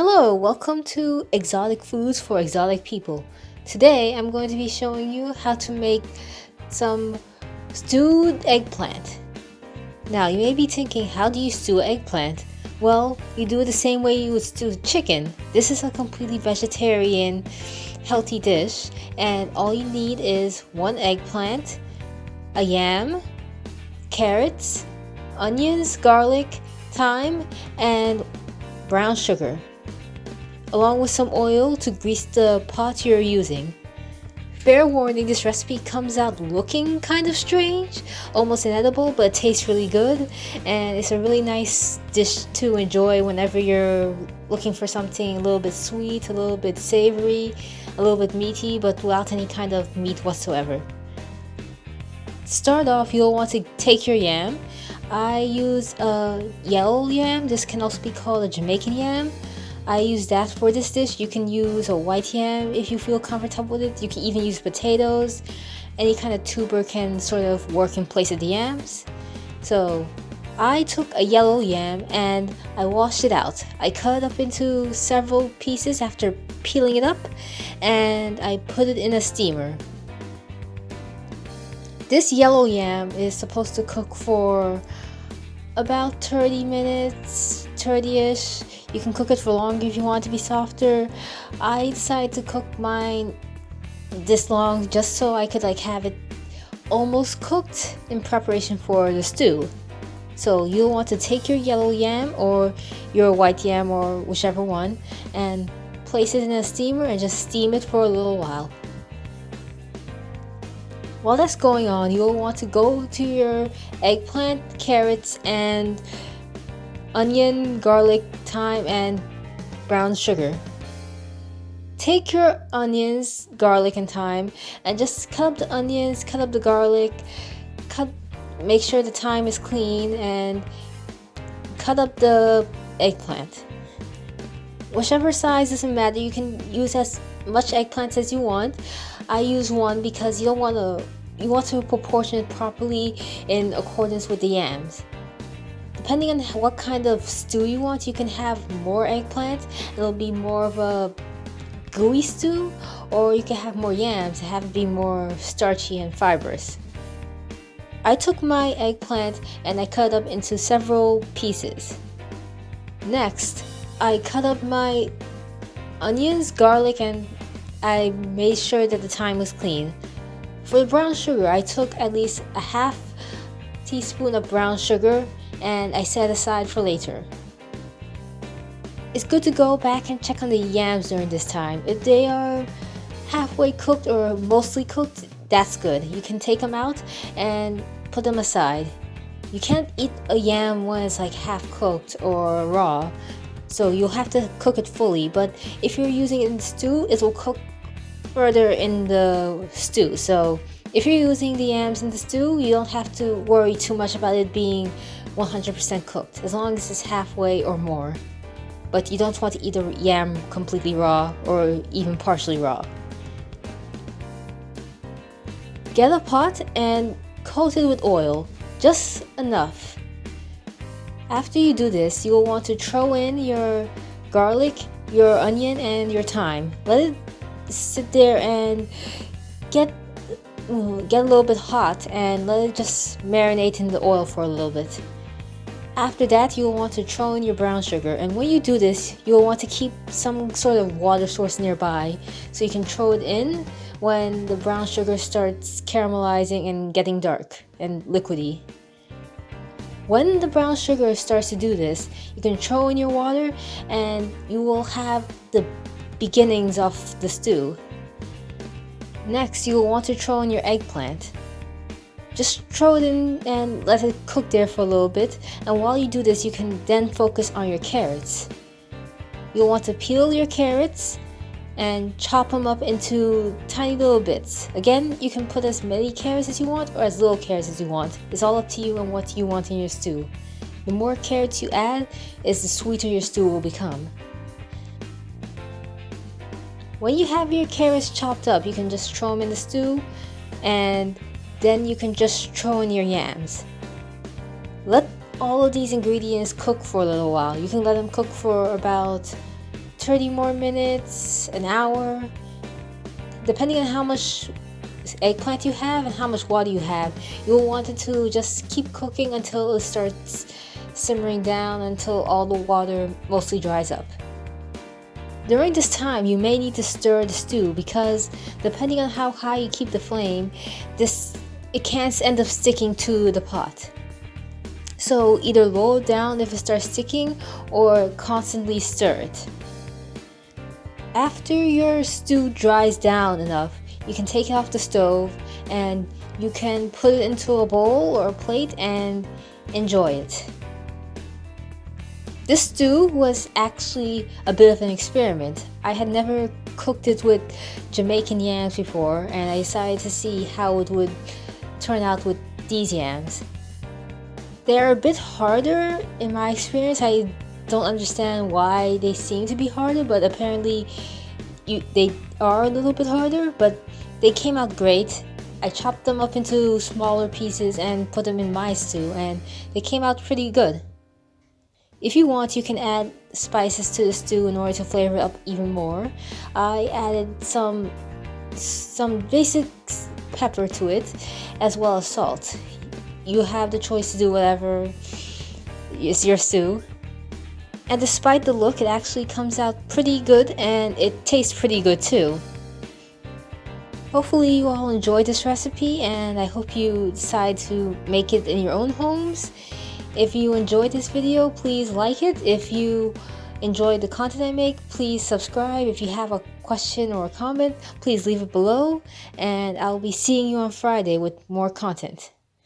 Hello, welcome to Exotic Foods for Exotic People. Today I'm going to be showing you how to make some stewed eggplant. Now you may be thinking, how do you stew eggplant? Well, you do it the same way you would stew chicken. This is a completely vegetarian, healthy dish, and all you need is one eggplant, a yam, carrots, onions, garlic, thyme, and brown sugar, along with some oil to grease the pot you're using. Fair warning, this recipe comes out looking kind of strange, almost inedible, but it tastes really good, and it's a really nice dish to enjoy whenever you're looking for something a little bit sweet, a little bit savory, a little bit meaty, but without any kind of meat whatsoever. To start off, you'll want to take your yam. I use a yellow yam. This can also be called a Jamaican yam. I use that for this dish. You can use a white yam if you feel comfortable with it. You can even use potatoes. Any kind of tuber can sort of work in place of the yams. So I took a yellow yam and I washed it out. I cut it up into several pieces after peeling it up, and I put it in a steamer. This yellow yam is supposed to cook for about 30 minutes, 30-ish. You can cook it for longer if you want it to be softer. I decided to cook mine this long just so I could have it almost cooked in preparation for the stew. So you'll want to take your yellow yam or your white yam or whichever one and place it in a steamer and just steam it for a little while. While that's going on, you'll want to go to your eggplant, carrots, and onion, garlic, thyme, and brown sugar. Take your onions, garlic, and thyme and just cut up the onions, cut up the garlic, make sure the thyme is clean, and cut up the eggplant. Whichever size, doesn't matter. You can use as much eggplants as you want. I use one because you want to proportion it properly in accordance with the yams. Depending on what kind of stew you want, you can have more eggplant. It'll be more of a gooey stew, or you can have more yams and have it be more starchy and fibrous. I took my eggplant and I cut it up into several pieces. Next, I cut up my onions, garlic, and I made sure that the thyme was clean. For the brown sugar, I took at least a half teaspoon of brown sugar and I set aside for later. It's good to go back and check on the yams during this time. If they are halfway cooked or mostly cooked, that's good. You can take them out and put them aside. You can't eat a yam when it's half cooked or raw, so you'll have to cook it fully. But if you're using it in stew, it will cook further in the stew. So if you're using the yams in the stew, you don't have to worry too much about it being 100% cooked, as long as it's halfway or more. But you don't want to eat a yam completely raw or even partially raw. Get a pot and coat it with oil, just enough. After you do this, you will want to throw in your garlic, your onion, and your thyme. Let it sit there and get a little bit hot, and let it just marinate in the oil for a little bit. After that, you'll want to throw in your brown sugar, and when you do this, you'll want to keep some sort of water source nearby so you can throw it in when the brown sugar starts caramelizing and getting dark and liquidy. When the brown sugar starts to do this, you can throw in your water and you will have the beginnings of the stew. Next, you will want to throw in your eggplant. Just throw it in and let it cook there for a little bit, and while you do this, you can then focus on your carrots. You'll want to peel your carrots and chop them up into tiny little bits. Again, you can put as many carrots as you want or as little carrots as you want. It's all up to you and what you want in your stew. The more carrots you add, the sweeter your stew will become. When you have your carrots chopped up, you can just throw them in the stew, and then you can just throw in your yams. Let all of these ingredients cook for a little while. You can let them cook for about 30 more minutes, an hour, depending on how much eggplant you have and how much water you have. You'll want it to just keep cooking until it starts simmering down, until all the water mostly dries up. During this time, you may need to stir the stew because depending on how high you keep the flame, it can end up sticking to the pot. So either lower it down if it starts sticking or constantly stir it. After your stew dries down enough, you can take it off the stove and you can put it into a bowl or a plate and enjoy it. This stew was actually a bit of an experiment. I had never cooked it with Jamaican yams before, and I decided to see how it would turn out with these yams. They're a bit harder in my experience. I don't understand why they seem to be harder, but apparently they are a little bit harder, but they came out great. I chopped them up into smaller pieces and put them in my stew, and they came out pretty good. If you want, you can add spices to the stew in order to flavor it up even more. I added some basic pepper to it, as well as salt. You have the choice to do whatever is your stew. And despite the look, it actually comes out pretty good and it tastes pretty good too. Hopefully you all enjoyed this recipe, and I hope you decide to make it in your own homes. If you enjoyed this video, please like it. If you enjoyed the content I make, please subscribe. If you have a question or a comment, please leave it below, and I'll be seeing you on Friday with more content.